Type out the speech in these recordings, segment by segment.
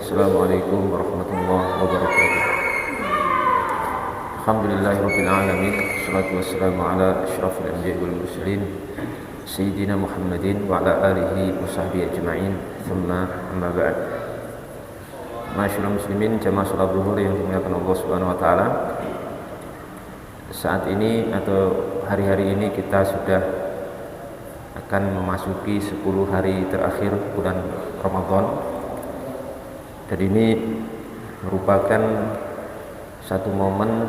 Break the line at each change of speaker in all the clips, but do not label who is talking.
Assalamualaikum warahmatullahi wabarakatuh. Alhamdulillahirabbil alamin. Wassalatu wassalamu ala asyrafil anbiya'i wal mursalin sayyidina Muhammadin wa ala alihi wa sahbihi ajma'in. Tsumma amma ba'd. Ma'asyiral muslimin, jamaah salat zuhur yang dimuliakan Allah Subhanahu wa taala. Saat ini atau hari-hari ini kita sudah akan memasuki 10 hari terakhir bulan Ramadan. Dan ini merupakan satu momen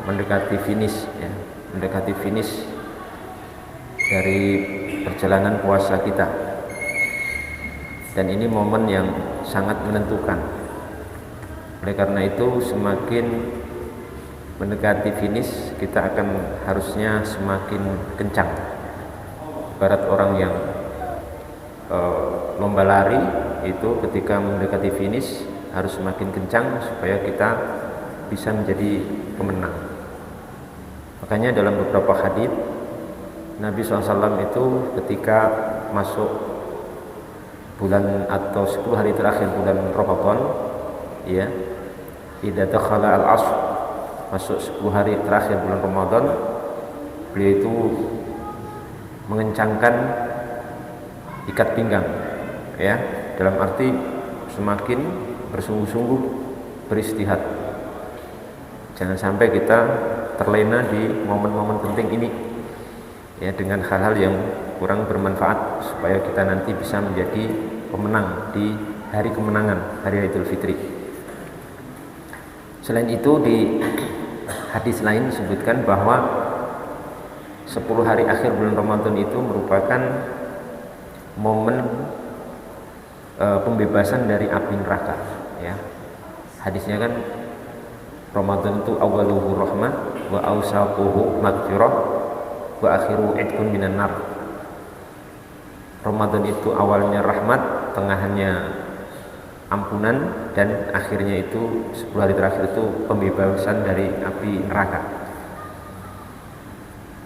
mendekati finish, ya, mendekati finish dari perjalanan puasa kita. Dan ini momen yang sangat menentukan. Oleh karena itu, semakin mendekati finish, kita akan harusnya semakin kencang. Ibarat orang yang lomba lari itu ketika mendekati finish harus semakin kencang supaya kita bisa menjadi pemenang. Makanya dalam beberapa hadis Nabi SAW itu ketika masuk bulan atau 10 hari terakhir bulan Ramadan, ya, idza dakhala al-'ashr, masuk 10 hari terakhir bulan Ramadan, beliau itu mengencangkan ikat pinggang, ya, dalam arti semakin bersungguh-sungguh beristihad. Jangan sampai kita terlena di momen-momen penting ini, ya, dengan hal-hal yang kurang bermanfaat, supaya kita nanti bisa menjadi pemenang di hari kemenangan, hari Idul Fitri. Selain itu, di hadis lain disebutkan bahwa 10 hari akhir bulan Ramadan itu merupakan momen pembebasan dari api neraka, ya. Hadisnya kan Ramadan itu awaluhu rahmah wa awsaquhu maghfirah wa akhiru idkun minan nar. Ramadan itu awalnya rahmat, tengahnya ampunan, dan akhirnya itu 10 hari terakhir itu pembebasan dari api neraka.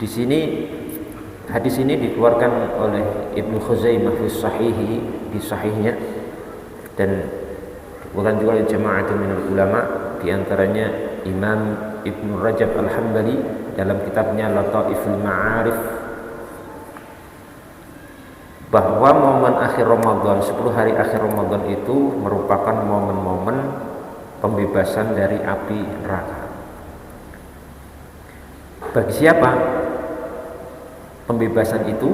Di sini hadis ini dikeluarkan oleh Ibnu Khuzaimah di sahihnya, dan dikeluarkan juga oleh jama'atun minal ulama, di antaranya Imam Ibnu Rajab Al-Hambali dalam kitabnya Lataiful Ma'arif, bahwa momen akhir Ramadan, 10 hari akhir Ramadan itu merupakan momen-momen pembebasan dari api neraka. Bagi siapa? Pembebasan itu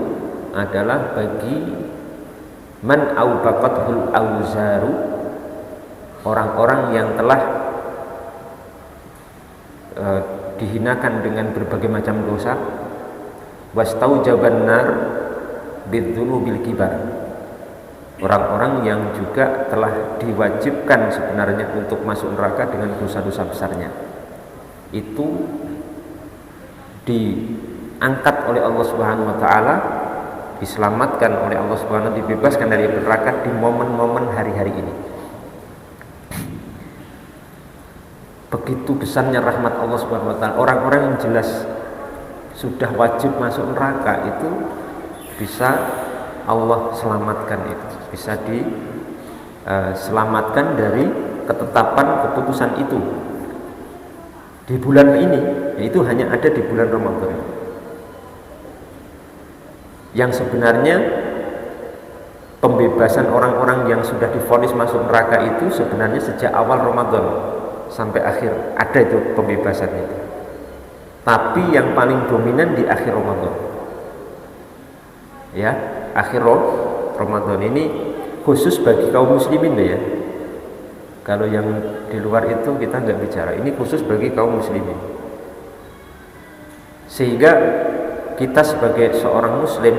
adalah bagi man aubaqathul auzaru, orang-orang yang telah dihinakan dengan berbagai macam dosa, wastaujaban nar bidzunubil kibar, orang-orang yang juga telah diwajibkan sebenarnya untuk masuk neraka dengan dosa-dosa besarnya. Itu diangkat oleh Allah Subhanahu wa taala, diselamatkan oleh Allah Subhanahu wa taala, dibebaskan dari neraka di momen-momen hari-hari ini. Begitu besarnya rahmat Allah Subhanahu wa taala, orang-orang yang jelas sudah wajib masuk neraka itu bisa Allah selamatkan, itu bisa diselamatkan dari ketetapan keputusan itu di bulan ini, yaitu hanya ada di bulan Ramadan. Yang sebenarnya pembebasan orang-orang yang sudah divonis masuk neraka itu sebenarnya sejak awal Ramadan sampai akhir ada itu pembebasan itu. Tapi yang paling dominan di akhir Ramadan, ya, akhir Ramadan ini khusus bagi kaum muslimin, ya. Kalau yang di luar itu kita nggak bicara, ini khusus bagi kaum muslimin. Sehingga kita sebagai seorang muslim,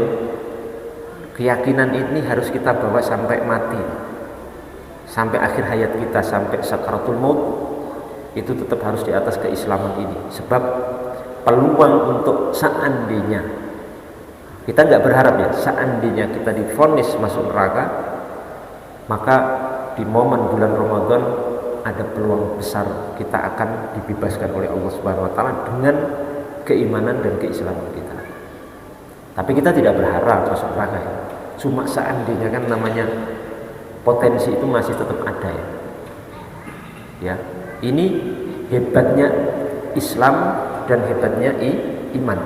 keyakinan ini harus kita bawa sampai mati, sampai akhir hayat kita, sampai sakaratul maut, itu tetap harus di atas keislaman ini. Sebab peluang untuk seandainya, kita nggak berharap, ya, seandainya kita divonis masuk neraka, maka di momen bulan Ramadan ada peluang besar kita akan dibebaskan oleh Allah Subhanahu wa taala dengan keimanan dan keislaman kita. Tapi kita tidak berharap masuk neraka, ya. Cuma seandainya, kan namanya potensi itu masih tetap ada, ya. Ya, ini hebatnya Islam dan hebatnya iman.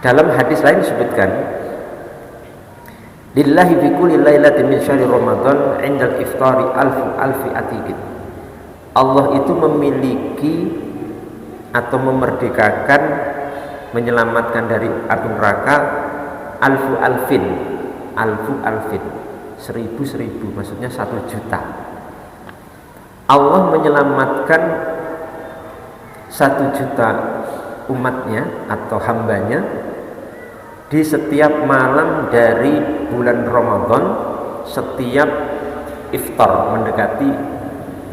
Dalam hadis lain disebutkan, lillahi fi kulli lailatin min syahri Ramadan 'indal iftari alfi atiqin. Allah itu memiliki atau memerdekakan, menyelamatkan dari api neraka alfu alfin, seribu, maksudnya 1.000.000. Allah menyelamatkan 1.000.000 umatnya atau hambanya di setiap malam dari bulan Ramadan, setiap iftar mendekati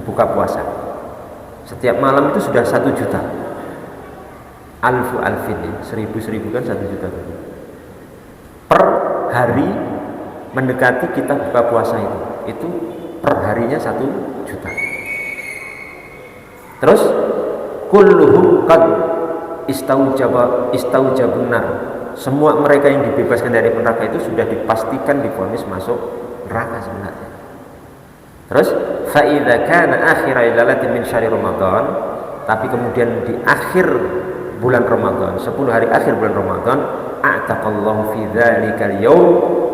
buka puasa. Setiap malam itu sudah 1.000.000. Alfin, seribu kan 1.000.000. Per hari mendekati kita buka puasa itu per harinya 1.000.000. Terus kulluhum qad istaujabun nar. Semua mereka yang dibebaskan dari neraka itu sudah dipastikan divonis masuk neraka sebenarnya. Terus fa idza kana akhir lailatin min syahri Ramadan, tapi kemudian di akhir bulan Ramadan, 10 hari akhir bulan Ramadan, a'taqallahu fi dzalikal yaum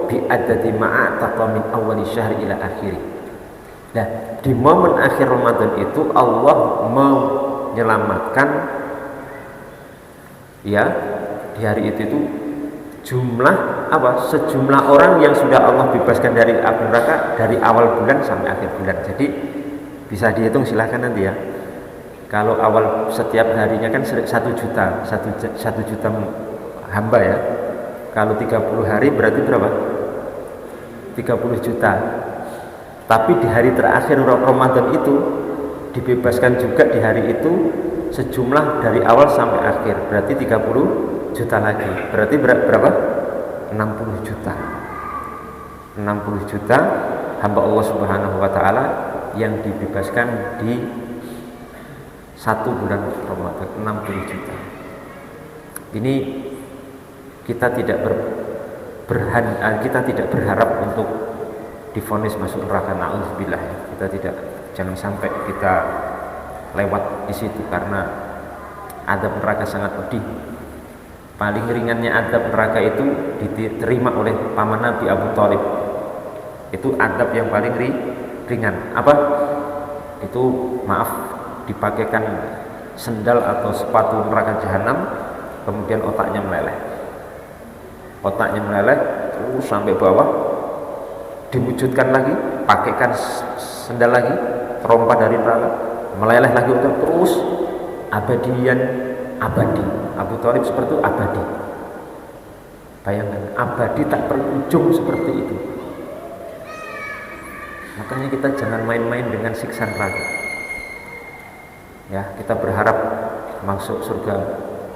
bi adadi ma a'taqa min awwali syahri ila akhiri. Nah, di momen akhir Ramadan itu Allah menyelamatkan, ya, di hari itu jumlah apa? Sejumlah orang yang sudah Allah bebaskan dari api neraka dari awal bulan sampai akhir bulan. Jadi bisa dihitung, silahkan nanti ya. Kalau awal setiap harinya kan 1.000.000, 1.000.000 hamba ya. Kalau 30 hari berarti berapa? 30 juta. Tapi di hari terakhir Ramadan itu dibebaskan juga di hari itu sejumlah dari awal sampai akhir, berarti 30 juta lagi. Berarti berapa? 60 juta. 60 juta hamba Allah Subhanahu wa taala yang dibebaskan di satu bulan Ramadan, 60 juta. Ini kita tidak berharap untuk divonis masuk neraka, na'udzubillah. Jangan sampai kita lewat di situ, karena azab neraka sangat pedih. Paling ringannya azab neraka itu diterima oleh paman Nabi Abu Thalib. Itu azab yang paling ringan. Apa? Itu dipakaikan sendal atau sepatu neraka jahanam, kemudian otaknya meleleh. Otaknya meleleh terus sampai bawah, diwujudkan lagi, pakaikan sendal lagi, terompa dari neraka, meleleh lagi terus abadi. Abu Thalib seperti itu, abadi. Bayangkan, abadi tak berujung seperti itu. Makanya kita jangan main-main dengan siksa neraka. Ya, kita berharap masuk surga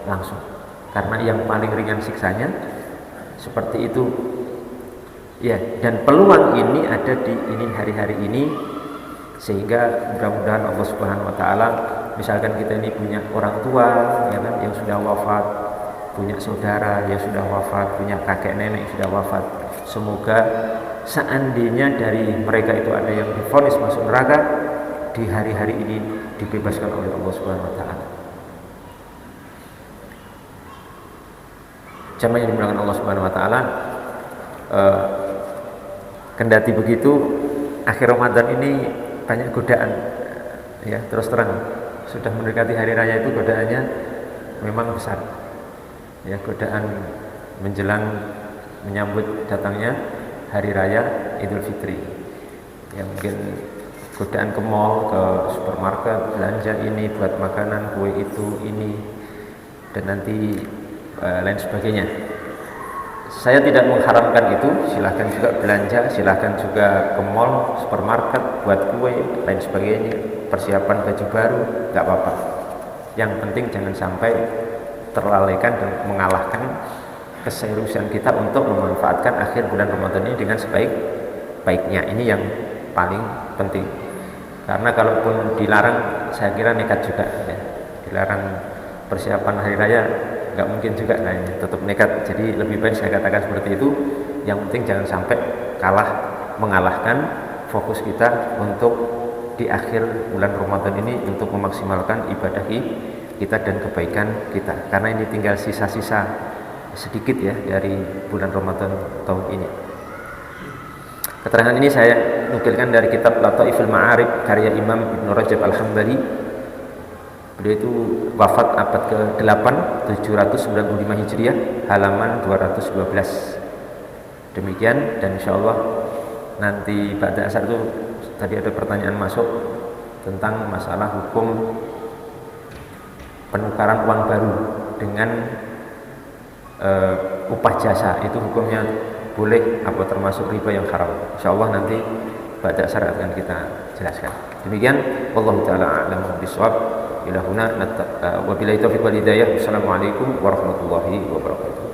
langsung, karena yang paling ringan siksanya seperti itu. Ya, dan peluang ini ada di hari-hari ini, sehingga mudah-mudahan Allah Subhanahu wa taala, misalkan kita ini punya orang tua ya kan, yang sudah wafat, punya saudara yang sudah wafat, punya kakek nenek yang sudah wafat, semoga seandainya dari mereka itu ada yang divonis masuk neraka, di hari-hari ini dibebaskan oleh Allah Subhanahu wa taala. Jamaah yang dimuliakan Allah Subhanahu wa taala, kendati begitu, akhir Ramadan ini banyak godaan, ya, terus terang sudah mendekati hari raya itu godaannya memang besar, ya, godaan menjelang menyambut datangnya hari raya Idul Fitri, ya, mungkin godaan ke mall, ke supermarket, belanja ini buat makanan, kue itu, ini, dan nanti lain sebagainya. Saya tidak mengharamkan itu, silahkan juga belanja, silahkan juga ke mall, supermarket, buat kue, lain sebagainya, persiapan baju baru, nggak apa-apa. Yang penting jangan sampai terlalaikan dan mengalahkan keseriusan kita untuk memanfaatkan akhir bulan Ramadan ini dengan sebaik-baiknya. Ini yang paling penting. Karena kalaupun dilarang, saya kira nekat juga, ya. Dilarang persiapan hari raya, nggak mungkin juga kayaknya, tetap nekat. Jadi lebih baik saya katakan seperti itu. Yang penting jangan sampai mengalahkan fokus kita untuk di akhir bulan Ramadan ini untuk memaksimalkan ibadah kita dan kebaikan kita, karena ini tinggal sisa-sisa sedikit ya dari bulan Ramadan tahun ini. Keterangan ini saya nukilkan dari kitab Lataiful Ma'arif karya Imam Ibnu Rajab Al-Hambali. Beliau itu wafat abad ke-8 795 Hijriah, halaman 212. Demikian, dan insyaallah nanti pada asar itu tadi ada pertanyaan masuk tentang masalah hukum penukaran uang baru dengan upah jasa, itu hukumnya boleh apa termasuk riba yang haram. Insyaallah nanti pada asar akan kita jelaskan. Demikian, wallahu taala a'lam bishawab. Ila huna wa billahi taufiq wal hidayah. Assalamualaikum warahmatullahi wabarakatuh.